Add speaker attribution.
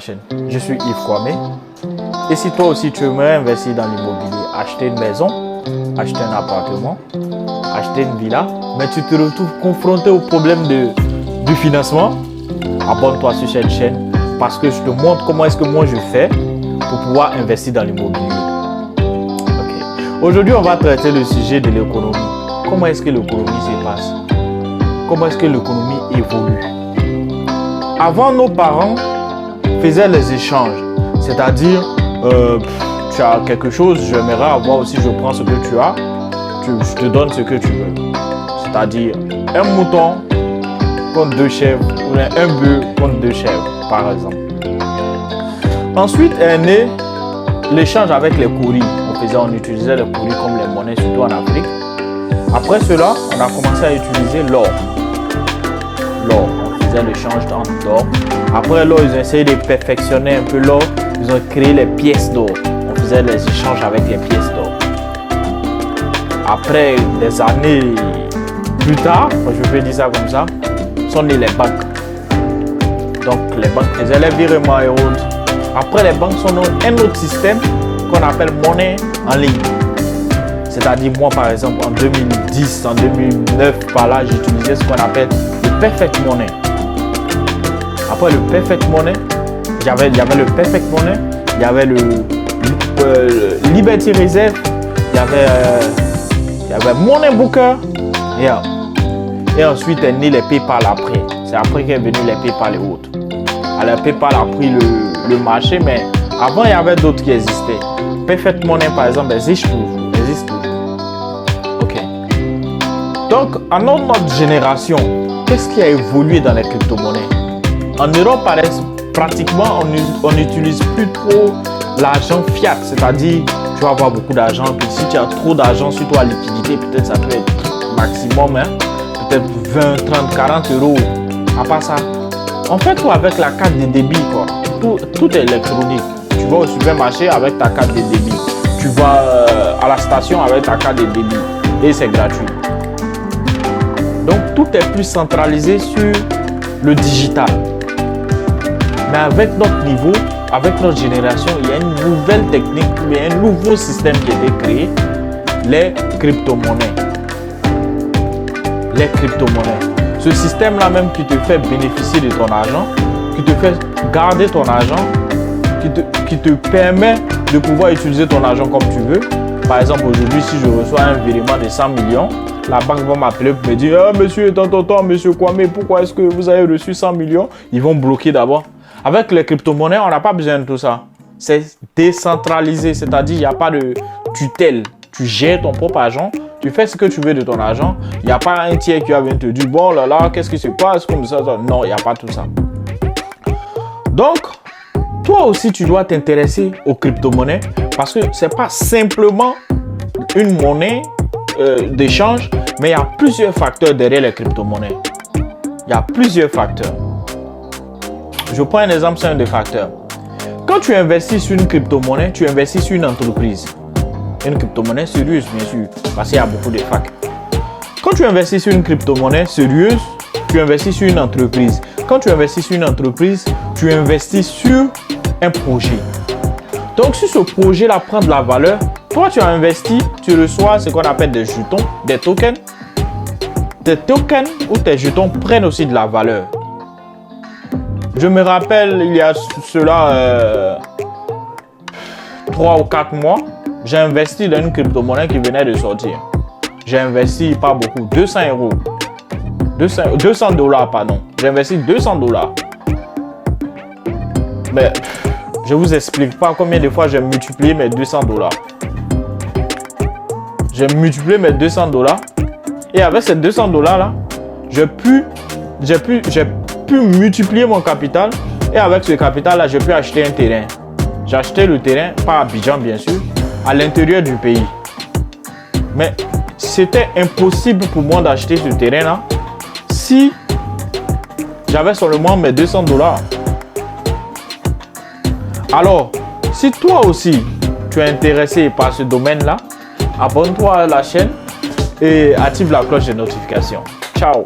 Speaker 1: Chaîne. Je suis Yves Kwame. Et si toi aussi tu aimerais investir dans l'immobilier, acheter une maison, acheter un appartement, acheter une villa, mais tu te retrouves confronté au problème du financement, abonne-toi sur cette chaîne parce que je te montre comment est-ce que moi je fais pour pouvoir investir dans l'immobilier. Okay. Aujourd'hui, on va traiter le sujet de l'économie. Comment est-ce que l'économie se passe? Comment est-ce que l'économie évolue? Avant, nos parents faisaient les échanges, c'est-à-dire tu as quelque chose, j'aimerais avoir aussi, je prends ce que tu as, je te donne ce que tu veux. C'est-à-dire un mouton contre 2 chèvres ou un bœuf contre 2 chèvres, par exemple. Ensuite est né l'échange avec les cauris. On utilisait les cauris comme les monnaies, surtout en Afrique. Après cela, on a commencé à utiliser l'or. On faisait l'échange d'or. Après l'or, ils ont essayé de perfectionner un peu l'or. Ils ont créé les pièces d'or. On faisait les échanges avec les pièces d'or. Après des années plus tard, je vais dire ça comme ça, sont nées les banques. Donc les banques faisaient les virements et autres. Après les banques sont un autre système qu'on appelle monnaie en ligne. C'est-à-dire moi par exemple en 2010, en 2009 par là, j'utilisais ce qu'on appelle le Perfect Money. Après le Perfect Money, il y avait le Perfect Money, il y avait le Liberty Reserve, il y avait Money Booker et ensuite est né les PayPal après. C'est après qu'est venu les PayPal et autres. Alors PayPal a pris le marché, mais avant il y avait d'autres qui existaient. Perfect Money par exemple existe toujours. Ok. Donc en notre génération, qu'est-ce qui a évolué dans les crypto-monnaies? En Europe, pratiquement, on n'utilise plus trop l'argent fiat, c'est-à-dire tu vas avoir beaucoup d'argent, puis si tu as trop d'argent sur toi, liquidité, peut-être ça peut être maximum, peut-être 20, 30, 40 euros. À part ça, en fait, tout avec la carte de débit, quoi. Tout est électronique. Tu vas au supermarché avec ta carte de débit. Tu vas à la station avec ta carte de débit et c'est gratuit. Donc, tout est plus centralisé sur le digital. Mais avec notre niveau, avec notre génération, il y a une nouvelle technique, il y a un nouveau système qui a été créé, les crypto-monnaies. Les crypto-monnaies. Ce système-là même qui te fait bénéficier de ton argent, qui te fait garder ton argent, qui te permet de pouvoir utiliser ton argent comme tu veux. Par exemple, aujourd'hui, si je reçois un virement de 100 millions, la banque va m'appeler pour me dire « Ah, monsieur, monsieur Kwame, pourquoi est-ce que vous avez reçu 100 millions ?» Ils vont bloquer d'abord. Avec les crypto-monnaies, on n'a pas besoin de tout ça. C'est décentralisé, c'est-à-dire il n'y a pas de tutelle. Tu gères ton propre argent, tu fais ce que tu veux de ton argent. Il n'y a pas un tiers qui va venir te dire « Bon, là, qu'est-ce qui se passe comme ça ?» Non, il n'y a pas tout ça. Donc, toi aussi, tu dois t'intéresser aux crypto-monnaies parce que ce n'est pas simplement une monnaie d'échange, mais il y a plusieurs facteurs derrière les crypto-monnaies. Il y a plusieurs facteurs. Je prends un exemple, c'est un des facteurs. Quand tu investis sur une crypto-monnaie, tu investis sur une entreprise. Une crypto-monnaie sérieuse, bien sûr, parce qu'il y a beaucoup de facs. Quand tu investis sur une crypto-monnaie sérieuse, tu investis sur une entreprise. Quand tu investis sur une entreprise, tu investis sur un projet. Donc, si ce projet-là prend de la valeur, toi, tu as investi, tu reçois ce qu'on appelle des jetons, des tokens. Tes tokens ou tes jetons prennent aussi de la valeur. Je me rappelle, il y a cela 3 ou 4 mois, j'ai investi dans une crypto-monnaie qui venait de sortir. J'ai investi pas beaucoup, 200 euros. 200 dollars, pardon. J'ai investi 200 dollars. Mais je vous explique pas combien de fois j'ai multiplié mes 200 dollars. J'ai multiplié mes 200 dollars. Et avec ces 200 dollars là, j'ai pu multiplier mon capital. Et avec ce capital là, j'ai pu acheter un terrain. J'ai acheté le terrain, pas à Abidjan bien sûr, à l'intérieur du pays. Mais c'était impossible pour moi d'acheter ce terrain là si j'avais seulement mes 200 dollars. Alors, si toi aussi tu es intéressé par ce domaine là, abonne-toi à la chaîne et active la cloche de notification. Ciao!